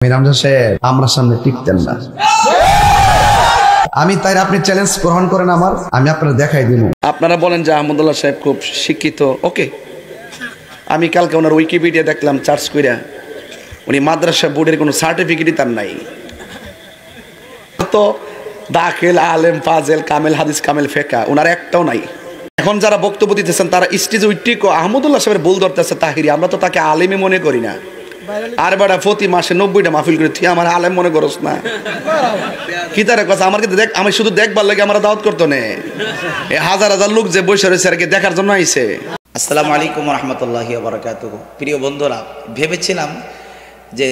রমজান সাহেব আমরা সামনে টিকতেন না। আমি তাই আপনি চ্যালেঞ্জ গ্রহণ করেন আমার, আমি আপনারা দেখাই দিব। আপনারা বলেন যে আহমদুল্লাহ সাহেব খুব শিক্ষিত, ওকে। আমি কালকে ওনার উইকিপিডিয়া দেখলাম সার্চ কইরা, উনি মাদ্রাসা বোর্ডের কোনো সার্টিফিকেটই তার নাই। তো দাখিল, আলেম, ফাজেল, কামেল হাদিস, কামেল ফেকা ওনার একটাও নাই। এখন যারা বক্তব্য দিতেছেন তারা স্টেজে উইটিকো আহমদুল্লাহ সাহেবের ভুল ধরতেছে তাহিরি, আমরা তো তাকে আলেমই মনে করি না। আর বেড়া প্রতি মাসে 90টা মাহফিল করে তুই আমার আলেম মনে করস না কি তার কথা? আমার কিন্তু দেখ, আমি শুধু দেখবার লাগে আমরা দাওয়াত করতো না, এই হাজার হাজার লোক যে বসে রয়েছে আর কি দেখার জন্য আইছে। আসসালামু আলাইকুম রহমতুল্লাহি ওয়া বারাকাতুহু। প্রিয় বন্ধুরা, ভেবেছিলাম যে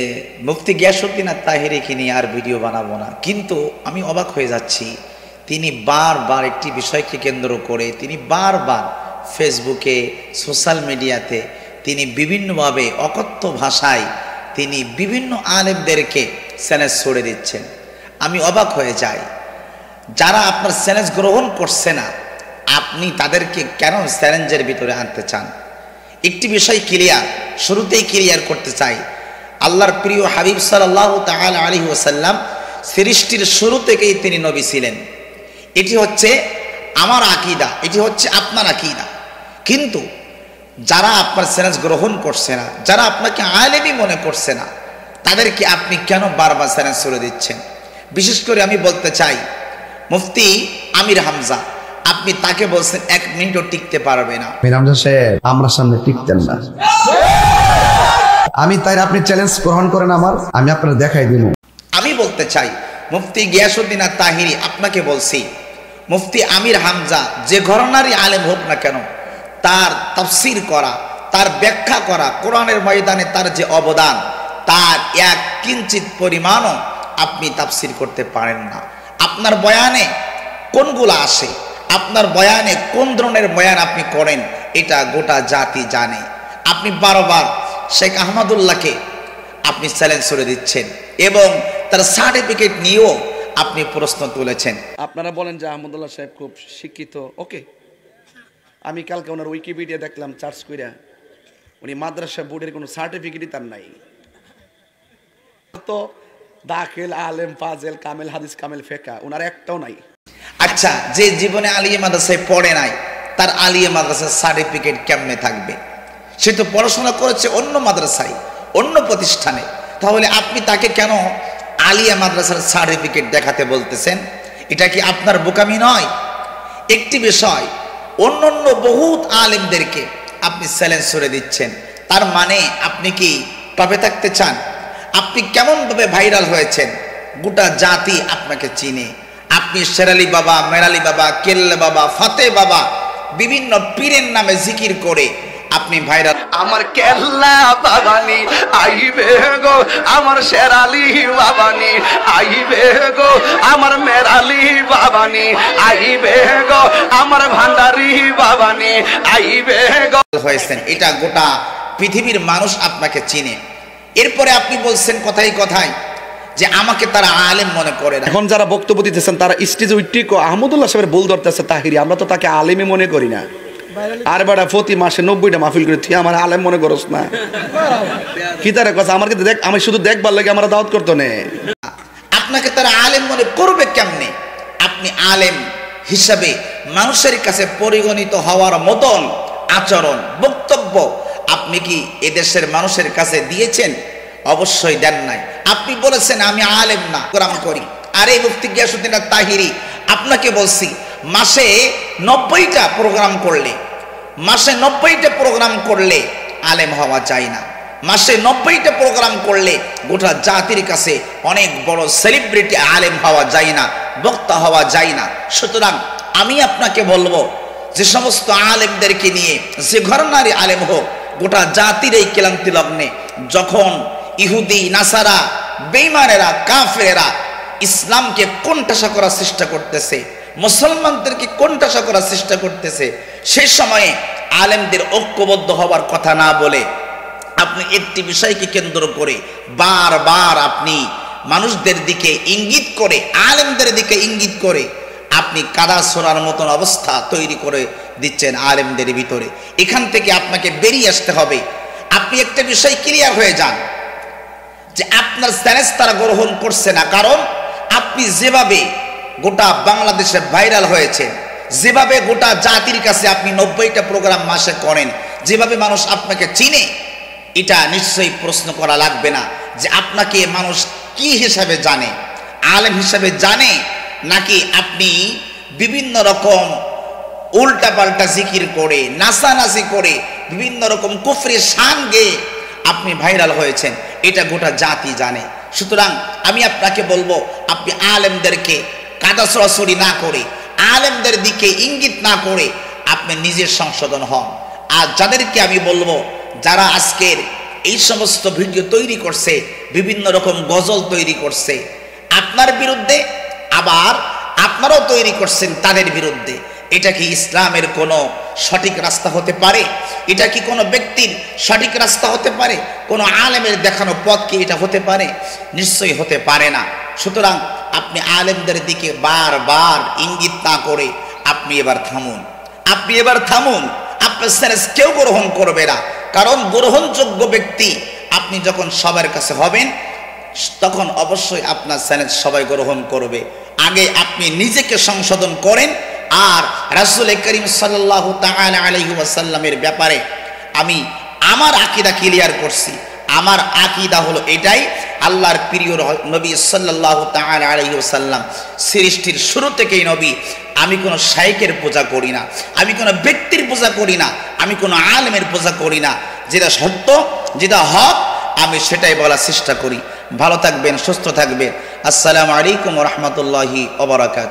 মুফতি গিয়াসউদ্দিন আত-তাহিরিকে নিয়ে আর ভিডিও বানাবো না, কিন্তু আমি অবাক হয়ে যাচ্ছি। তিনি বারবার একটি বিষয়কে কেন্দ্র করে তিনি বারবার ফেসবুকে, সোশ্যাল মিডিয়াতে তিনি বিভিন্নভাবে অকথ্য ভাষায় তিনি বিভিন্ন আলেমদেরকে চ্যালেঞ্জ ছড়ে দিচ্ছেন। আমি অবাক হয়ে যাই, যারা আপনার চ্যালেঞ্জ গ্রহণ করছে না আপনি তাদেরকে কেন চ্যালেঞ্জের ভিতরে আনতে চান? একটি বিষয় ক্লিয়ার, শুরুতেই ক্লিয়ার করতে চাই। আল্লাহর প্রিয় হাবিব সাল্লাল্লাহু তাআলা আলাইহি ওয়াসাল্লাম সৃষ্টির শুরু থেকেই তিনি নবী ছিলেন। এটি হচ্ছে আমার আকীদা, এটি হচ্ছে আপনার আকীদা। কিন্তু যারা আপনার চ্যালেঞ্জ গ্রহণ করছে না, যারা আপনাকে আলেমই মনে করছে না, তাদেরকে আপনি কেন বারবার চ্যালেঞ্জ ছড়ে দিচ্ছেন? বিশেষ করে আমি বলতে চাই, মুফতি আমির হামজা, আপনি তাকে বলছেন 1 মিনিটও টিকতে পারবে না। রমজান সাহেব আমরা সামনে টিকতেন না। আমি তাই আপনি চ্যালেঞ্জ গ্রহণ করেন আমার, আমি আপনারা দেখাই দিব। আমি বলতে চাই, মুফতি গিয়াসউদ্দিন আত-তাহিরি আপনাকে বলছি, মুফতি আমির হামজা যে ঘরানারই আলেম হোক না কেন, তার তাফসীর করা, তার ব্যাখ্যা করা, কোরআনের ময়দানে তার যে অবদান, তার এক কিঞ্চিত পরিমাণও আপনি তাফসীর করতে পারেন না। আপনার বয়ানে কোনগুলো আসে, আপনার বয়ানে কোন ধরনের বয়ান আপনি করেন, এটা গোটা জাতি জানে। আপনি বারবার শেখ আহমদুল্লাহকে আপনি চ্যালেঞ্জ করে দিচ্ছেন এবং তার সার্টিফিকেট নিয়েও আপনি প্রশ্ন তুলেছেন। আপনারা বলেন যে আহমদুল্লাহ সাহেব খুব শিক্ষিত, ওকে। আমি কালকে ওনার উইকিপিডিয়া দেখলাম সার্চ কইরা, উনি মাদ্রাসা বোর্ডের কোনো সার্টিফিকেটই তার নাই। তো দাখিল, আলেম, ফাজেল, কামেল হাদিস, কামেল ফেকা ওনার একটাও নাই। আচ্ছা, যে জীবনে আলিয়া মাদ্রাসায় পড়ে নাই তার আলিয়া মাদ্রাসার সার্টিফিকেট কেমনে থাকবে? সে তো পড়াশোনা করেছে অন্য মাদ্রাসায়, অন্য প্রতিষ্ঠানে, তাহলে আপনি তাকে কেন আলিয়া মাদ্রাসার সার্টিফিকেট দেখাতে বলতেছেন? এটা কি আপনার বোকামি নয়? একটি বিষয়, অন্যান্য বহুত আলেমদেরকে আপনি চ্যালেঞ্জ করে দিচ্ছেন, তার মানে আপনি কি টপে থাকতে চান? আপনি কেমনভাবে ভাইরাল হয়েছেন, গোটা জাতি আপনাকে চিনে। আপনি শেরালি বাবা, মেরালি বাবা, কেল্লে বাবা, ফাতে বাবা, বিভিন্ন পীরের নামে জিকির করে আপনি ভাইরাল। আমার কেল্লা বাবানি আইবে গো, আমার শেরালি বাবানি আইবে গো, আমার মেরালি বাবানি আইবে গো, আমার ভান্ডারি বাবানি আইবে গো হয়েছেন। এটা গোটা পৃথিবীর মানুষ আপনাকে চিনে। এরপরে আপনি বলছেন কথাই কথাই যে আমাকে তারা আলেম মনে করে না। এখন যারা বক্তব্য দিতেছেন তারা স্টেজে উইটিকো আহমদুল্লাহ সাহেবের ভুল ধরতেছে তাহিরি, আমরা তো তাকে আলেমই মনে করি না। আর বেড়া প্রতি মাসে 90টা মাহফিল করে তুই আমার আলেম মনে করস না কি তার কথা? আমার কিন্তু দেখ, আমি শুধু দেখবার লাগে আমরা দাওয়াত করতো না। আপনাকে তারা আলেম মনে করবে কেমনে? আপনি আলেম হিসাবে মানুষের কাছে পরিগণিত হওয়ার মতন আচরণ, বক্তব্য আপনি কি এদেশের মানুষের কাছে দিয়েছেন? অবশ্যই দেন নাই। আপনি বলেছেন আমি আলেম না, প্রোগ্রাম করি। আর এই মুফতি গিয়াসউদ্দিন আত-তাহিরি আপনাকে বলছি, মাসে 90টা প্রোগ্রাম করলে, মাসে 90টা প্রোগ্রাম করলে আলেম হওয়া যায় না। মাসে 90টা প্রোগ্রাম করলে গোটা জাতির কাছে অনেক বড় সেলিব্রিটি আলেম হওয়া যায় না, বক্তা হওয়া যায় না। সুতরাং আমি আপনাকে বলবো, যে সমস্ত আলেমদেরকে নিয়ে যে ঘরানারই আলেম হোক, গোটা জাতির এই ক্লান্তি লগ্নে যখন ইহুদি, নাসারা, বেঈমানেরা, কাফেরেরা ইসলামকে কোণঠাসা করার চেষ্টা করতেছে, মুসলমানদেরকে কোণঠাসা করার চেষ্টা করতেছে, সেই সময়ে আলেমদের ঐক্যবদ্ধ হওয়ার কথা না বলে আপনি একটি বিষয়কে কেন্দ্র করে বারবার আপনি মানুষদের দিকে ইঙ্গিত করে, আলেমদের দিকে ইঙ্গিত করে আপনি কাদা ছোড়ার মতন অবস্থা তৈরি করে দিচ্ছেন আলেমদের ভিতরে। এখান থেকে আপনাকে বেরিয়ে আসতে হবে। আপনি একটা বিষয় ক্লিয়ার হয়ে যান, যে আপনার চ্যালেঞ্জ তারা গ্রহণ করছে না, কারণ আপনি যেভাবে গোটা বাংলাদেশে ভাইরাল হয়েছেন, যেভাবে গোটা জাতির কাছে আপনি 90টা প্রোগ্রাম মাসে করেন, যেভাবে মানুষ আপনাকে চিনে, এটা নিশ্চয়ই প্রশ্ন করা লাগবে না যে আপনাকে মানুষ কি হিসাবে জানে, আলেম হিসাবে জানে, নাকি আপনি বিভিন্ন রকম উল্টাপাল্টা জিকির করে, নাচানাচি করে, বিভিন্ন রকম কুফরি শান গেয়ে আপনি ভাইরাল হয়েছেন, এটা গোটা জাতি জানে। সুতরাং আমি আপনাকে বলবো, আপনি আলেমদেরকে কাদা ছড়াছড়ি না করে, আলেমদের দিকে ইঙ্গিত না করে আপনি নিজের সংশোধন হন। আর যাদেরকে আমি বলবো, যারা আজকের এই সমস্ত ভিডিও তৈরি করছে, বিভিন্ন রকম গজল তৈরি করছে আপনার বিরুদ্ধে, আবার আপনারাও তৈরি করছেন তাদের বিরুদ্ধে, এটা কি ইসলামের কোনো সঠিক রাস্তা হতে পারে? এটা কি কোনো ব্যক্তির সঠিক রাস্তা হতে পারে? কোনো আলেমের দেখানো পথ কি এটা হতে পারে? নিশ্চয়ই হতে পারে না। সুতরাং আপনি আলেমদের দিকে বারবার ইঙ্গিত না করে আপনি এবার থামুন, আপনি এবার থামুন। আপনার চ্যালেঞ্জ কেউ গ্রহণ করবে না, কারণ গ্রহণযোগ্য ব্যক্তি আপনি যখন সবার কাছে হবেন, তখন অবশ্যই আপনার চ্যালেঞ্জ সবাই গ্রহণ করবে। আগে আপনি নিজেকে সংশোধন করেন। আর রাসূল করিম সাল্লাল্লাহু তাআলা আলাইহি ওয়াসাল্লামের ব্যাপারে আমি আমার আকীদা ক্লিয়ার করছি। আমার আকীদা হলো এটাই, আল্লাহর প্রিয় নবী সাল্লাল্লাহু তাআলা আলাইহি ওয়াসাল্লাম সৃষ্টির শুরু থেকেই নবী। আমি কোনো শাইখের পূজা করি না, আমি কোনো ব্যক্তির পূজা করি না, আমি কোনো আলেমের পূজা করি না। যেটা সত্য, যেটা হক, আমি সেটাই বলার চেষ্টা করি। ভালো থাকবেন, সুস্থ থাকবেন। আসসালামু আলাইকুম ওয়া রাহমাতুল্লাহি ওয়া বারাকাতুহু।